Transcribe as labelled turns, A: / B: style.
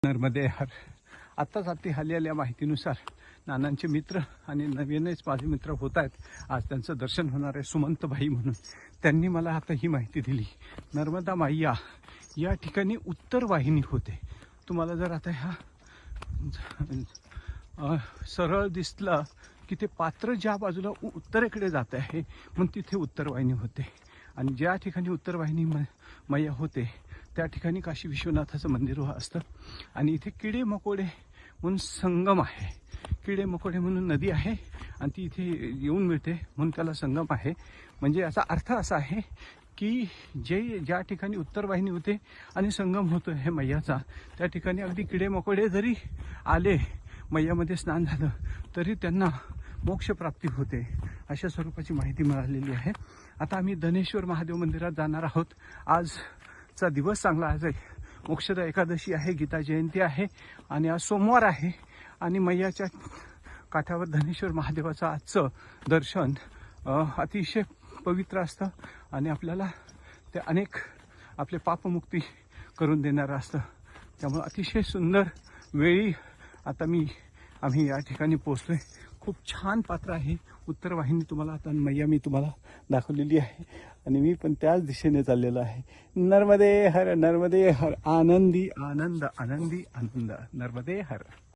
A: नर्मदे हर. आत्ताच आलेल्या माहितीनुसार नानांचे मित्र आणि नवीनच माझे मित्र होत आहेत. आज त्यांचं दर्शन होणार आहे, सुमंतभाई म्हणून. त्यांनी मला आता ही माहिती दिली. नर्मदा माईया या ठिकाणी उत्तर वाहिनी होते. तुम्हाला जर आता ह्या सरळ दिसलं की ते पात्र ज्या बाजूला उत्तरेकडे जात आहे म्हणून तिथे उत्तर वाहिनी होते. आणि ज्या ठिकाणी उत्तर वाहिनी मैया होते त्या ठिकाणी काशी विश्वनाथाचं मंदिर असतं. आणि इथे किडे मकोडे म्हणून संगम आहे. किडे मकोडे म्हणून नदी आहे आणि ती इथे येऊन मिळते म्हणून त्याला संगम आहे. म्हणजे याचा अर्थ असा आहे की ज्या ठिकाणी उत्तर वाहिनी होते आणि संगम होतो हे मैयाचा, त्या ठिकाणी अगदी किडे मकोडे जरी आले, मैयामध्ये स्नान झालं तरी त्यांना मोक्षप्राप्ती होते. अशा स्वरूपाची माहिती मिळालेली आहे. आता आम्ही धनेश्वर महादेव मंदिरात जाणार आहोत. आजचा दिवस चांगला आहे. मोक्षदा एकादशी आहे, गीता जयंती आहे आणि आज सोमवार आहे. आणि मैयाच्या काठावर धनेश्वर महादेवाचं आजचं दर्शन अतिशय पवित्र असतं आणि आपल्याला ते अनेक आपले पापमुक्ती करून देणारं असतं. त्यामुळे अतिशय सुंदर वेळी आता आम्ही या ठिकाणी पोहोचलोय. खूप छान पात्र आहे. उत्तर वाहिनी तुम्हाला आता मैया मी तुम्हाला दाखवलेली आहे आणि मी पण त्याच दिशेने चाललेलो आहे. नर्मदे हर, नर्मदे हर. आनंदी आनंद, आनंदी आनंद. नर्मदे हर.